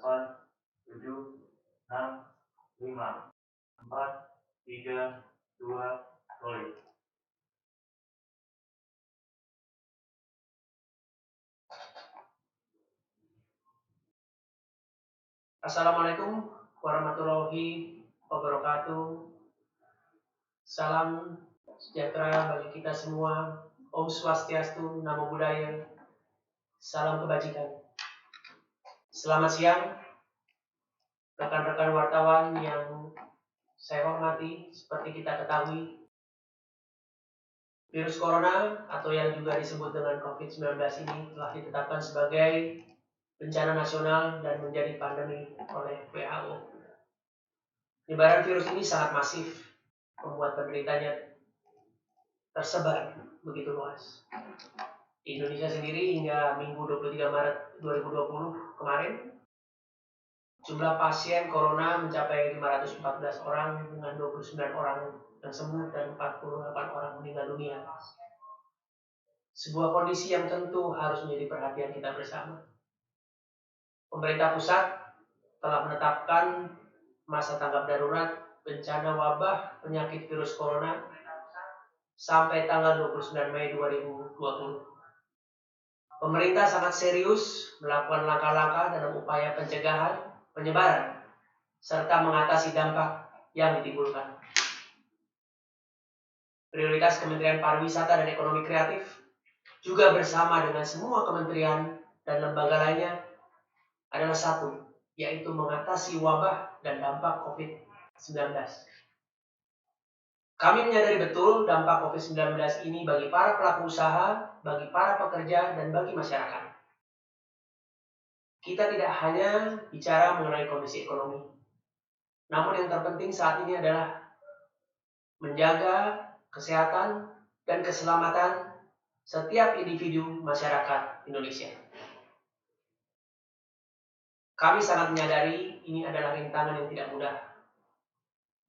8, 7, 6, 5, 4, 3, 2, solid. Assalamualaikum warahmatullahi wabarakatuh. Salam sejahtera bagi kita semua. Om Swastiastu, Namo Buddhaya. Salam kebajikan. Selamat siang, rekan-rekan wartawan yang saya hormati. Seperti kita ketahui, virus corona atau yang juga disebut dengan COVID-19 ini telah ditetapkan sebagai bencana nasional dan menjadi pandemi oleh WHO. Penyebaran virus ini sangat masif, membuat penderitanya tersebar begitu luas. Di Indonesia sendiri hingga Minggu 23 Maret 2020 kemarin, jumlah pasien corona mencapai 514 orang dengan 29 orang yang sembuh dan 48 orang meninggal dunia. Sebuah kondisi yang tentu harus menjadi perhatian kita bersama. Pemerintah pusat telah menetapkan masa tanggap darurat bencana wabah penyakit virus corona sampai tanggal 29 Mei 2020. Pemerintah sangat serius melakukan langkah-langkah dalam upaya pencegahan penyebaran serta mengatasi dampak yang ditimbulkan. Prioritas Kementerian Pariwisata dan Ekonomi Kreatif juga bersama dengan semua kementerian dan lembaga lainnya adalah satu, yaitu mengatasi wabah dan dampak COVID-19. Kami menyadari betul dampak COVID-19 ini bagi para pelaku usaha, bagi para pekerja, dan bagi masyarakat. Kita tidak hanya bicara mengenai kondisi ekonomi, namun yang terpenting saat ini adalah menjaga kesehatan dan keselamatan setiap individu masyarakat Indonesia. Kami sangat menyadari ini adalah rintangan yang tidak mudah.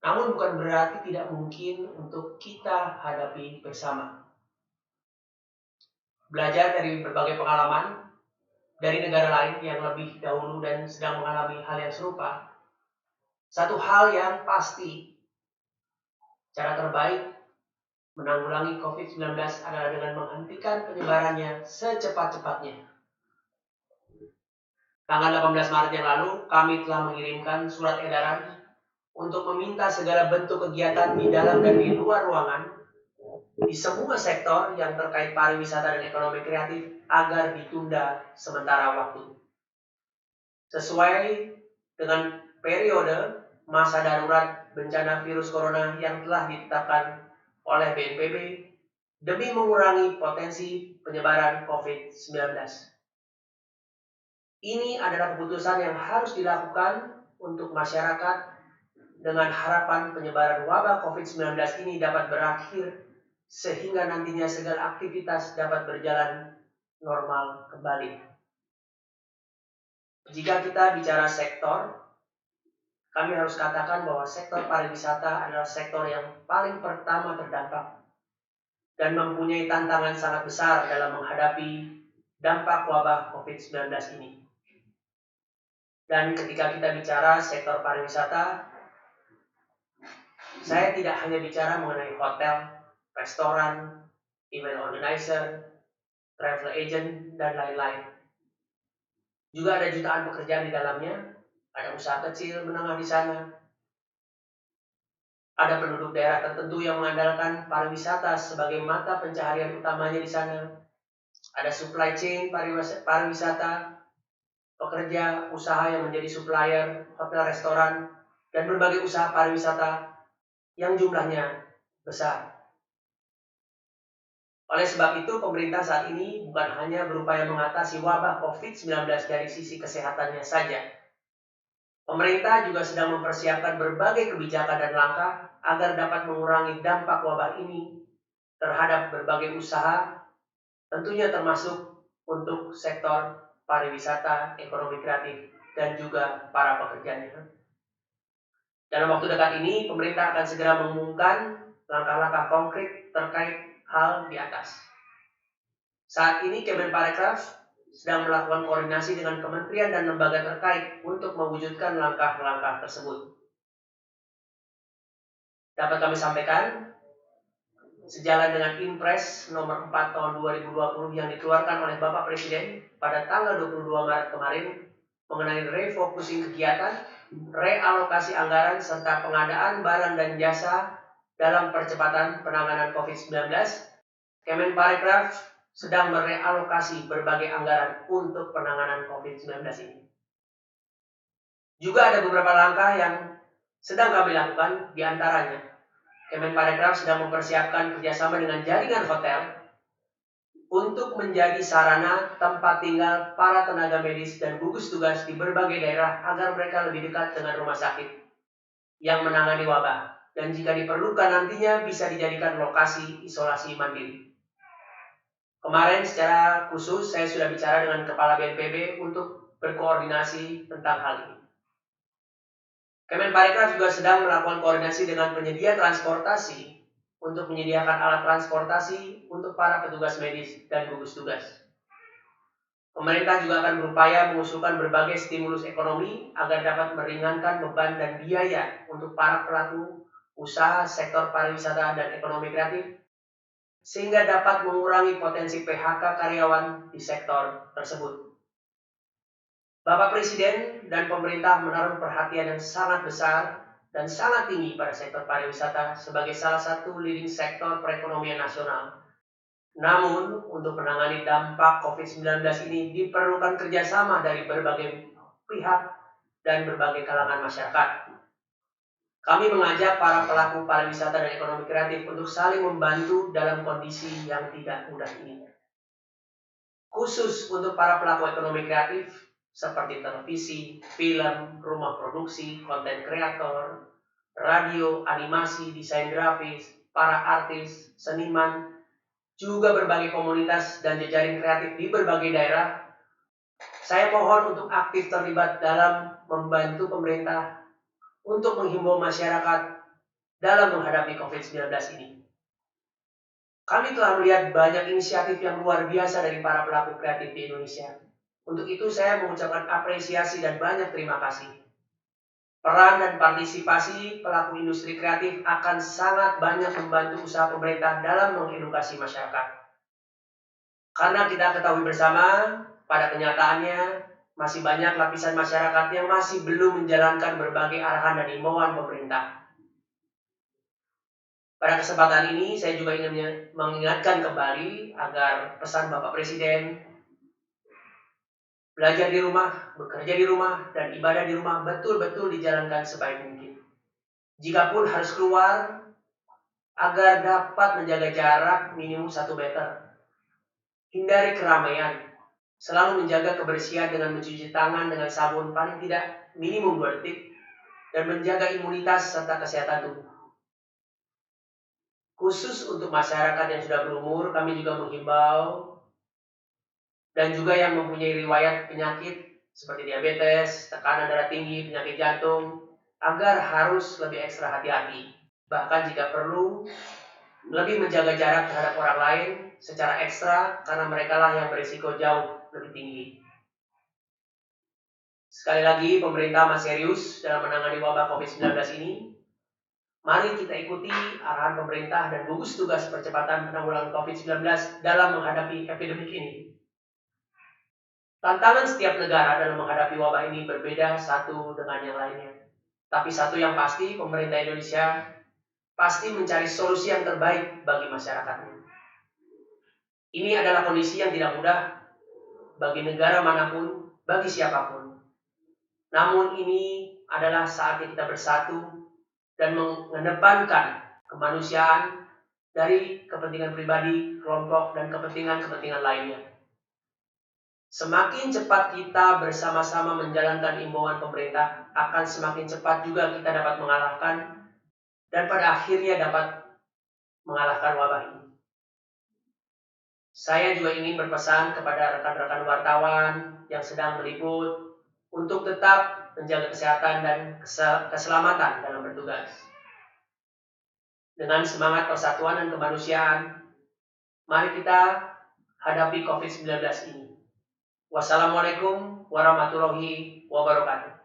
Namun bukan berarti tidak mungkin untuk kita hadapi bersama. Belajar dari berbagai pengalaman dari negara lain yang lebih dahulu dan sedang mengalami hal yang serupa. Satu hal yang pasti, cara terbaik menanggulangi COVID-19 adalah dengan menghentikan penyebarannya secepat-cepatnya. Tanggal 18 Maret yang lalu, kami telah mengirimkan surat edaran untuk meminta segala bentuk kegiatan di dalam dan di luar ruangan di semua sektor yang terkait pariwisata dan ekonomi kreatif agar ditunda sementara waktu. Sesuai dengan periode masa darurat bencana virus corona yang telah ditetapkan oleh BNPB demi mengurangi potensi penyebaran COVID-19. Ini adalah keputusan yang harus dilakukan untuk masyarakat dengan harapan penyebaran wabah COVID-19 ini dapat berakhir sehingga nantinya segala aktivitas dapat berjalan normal kembali. Jika kita bicara sektor, kami harus katakan bahwa sektor pariwisata adalah sektor yang paling pertama terdampak dan mempunyai tantangan sangat besar dalam menghadapi dampak wabah COVID-19 ini. Dan ketika kita bicara sektor pariwisata, saya tidak hanya bicara mengenai hotel, restoran, event organizer, travel agent, dan lain-lain. Juga ada jutaan pekerjaan di dalamnya, ada usaha kecil menengah di sana, ada penduduk daerah tertentu yang mengandalkan pariwisata sebagai mata pencaharian utamanya di sana, ada supply chain pariwisata, pekerja usaha yang menjadi supplier, hotel, restoran, dan berbagai usaha pariwisata yang jumlahnya besar. Oleh sebab itu, pemerintah saat ini bukan hanya berupaya mengatasi wabah COVID-19 dari sisi kesehatannya saja. Pemerintah juga sedang mempersiapkan berbagai kebijakan dan langkah agar dapat mengurangi dampak wabah ini terhadap berbagai usaha, tentunya termasuk untuk sektor pariwisata, ekonomi kreatif, dan juga para pekerjanya. Dalam waktu dekat ini, pemerintah akan segera mengumumkan langkah-langkah konkret terkait hal di atas. Saat ini Kemenparekraf sedang melakukan koordinasi dengan kementerian dan lembaga terkait untuk mewujudkan langkah-langkah tersebut. Dapat kami sampaikan, sejalan dengan Impres nomor 4 tahun 2020 yang dikeluarkan oleh Bapak Presiden pada tanggal 22 Maret kemarin mengenai refocusing kegiatan, realokasi anggaran, serta pengadaan barang dan jasa dalam percepatan penanganan COVID-19, Kemenparekraf sedang merealokasi berbagai anggaran untuk penanganan COVID-19 ini. Juga ada beberapa langkah yang sedang kami lakukan, di antaranya Kemenparekraf sedang mempersiapkan kerjasama dengan jaringan hotel untuk menjadi sarana tempat tinggal para tenaga medis dan gugus tugas di berbagai daerah agar mereka lebih dekat dengan rumah sakit yang menangani wabah dan jika diperlukan nantinya bisa dijadikan lokasi isolasi mandiri. Kemarin secara khusus saya sudah bicara dengan Kepala BNPB untuk berkoordinasi tentang hal ini. Kemenparekraf juga sedang melakukan koordinasi dengan penyedia transportasi untuk menyediakan alat transportasi untuk para petugas medis dan gugus tugas. Pemerintah juga akan berupaya mengusulkan berbagai stimulus ekonomi agar dapat meringankan beban dan biaya untuk para pelaku usaha sektor pariwisata dan ekonomi kreatif, sehingga dapat mengurangi potensi PHK karyawan di sektor tersebut. Bapak Presiden dan pemerintah menaruh perhatian yang sangat besar dan sangat tinggi pada sektor pariwisata sebagai salah satu leading sektor perekonomian nasional. Namun, untuk menangani dampak COVID-19 ini diperlukan kerjasama dari berbagai pihak dan berbagai kalangan masyarakat. Kami mengajak para pelaku pariwisata dan ekonomi kreatif untuk saling membantu dalam kondisi yang tidak mudah ini. Khusus untuk para pelaku ekonomi kreatif, seperti televisi, film, rumah produksi, konten kreator, radio, animasi, desain grafis, para artis, seniman, juga berbagai komunitas dan jejaring kreatif di berbagai daerah. Saya mohon untuk aktif terlibat dalam membantu pemerintah untuk menghimbau masyarakat dalam menghadapi COVID-19 ini. Kami telah melihat banyak inisiatif yang luar biasa dari para pelaku kreatif di Indonesia. Untuk itu saya mengucapkan apresiasi dan banyak terima kasih. Peran dan partisipasi pelaku industri kreatif akan sangat banyak membantu usaha pemerintah dalam mengedukasi masyarakat. Karena kita ketahui bersama, pada kenyataannya masih banyak lapisan masyarakat yang masih belum menjalankan berbagai arahan dan himbauan pemerintah. Pada kesempatan ini saya juga ingin mengingatkan kembali agar pesan Bapak Presiden belajar di rumah, bekerja di rumah, dan ibadah di rumah betul-betul dijalankan sebaik mungkin. Jikapun harus keluar, agar dapat menjaga jarak minimum 1 meter. Hindari keramaian, selalu menjaga kebersihan dengan mencuci tangan dengan sabun paling tidak minimum 2 detik, dan menjaga imunitas serta kesehatan tubuh. Khusus untuk masyarakat yang sudah berumur, kami juga menghimbau dan juga yang mempunyai riwayat penyakit seperti diabetes, tekanan darah tinggi, penyakit jantung, agar harus lebih ekstra hati-hati. Bahkan jika perlu, lebih menjaga jarak terhadap orang lain secara ekstra karena mereka lah yang berisiko jauh lebih tinggi. Sekali lagi, pemerintah masih serius dalam menangani wabah COVID-19 ini. Mari kita ikuti arahan pemerintah dan gugus tugas percepatan penanggulangan COVID-19 dalam menghadapi epidemik ini. Tantangan setiap negara dalam menghadapi wabah ini berbeda satu dengan yang lainnya. Tapi satu yang pasti, pemerintah Indonesia pasti mencari solusi yang terbaik bagi masyarakatnya. Ini adalah kondisi yang tidak mudah bagi negara manapun, bagi siapapun. Namun ini adalah saatnya kita bersatu dan mengedepankan kemanusiaan dari kepentingan pribadi, kelompok, dan kepentingan-kepentingan lainnya. Semakin cepat kita bersama-sama menjalankan imbauan pemerintah, akan semakin cepat juga kita dapat mengalahkan dan pada akhirnya dapat mengalahkan wabah ini. Saya juga ingin berpesan kepada rekan-rekan wartawan yang sedang meliput untuk tetap menjaga kesehatan dan keselamatan dalam bertugas. Dengan semangat persatuan dan kemanusiaan, mari kita hadapi COVID-19 ini. Wassalamualaikum warahmatullahi wabarakatuh.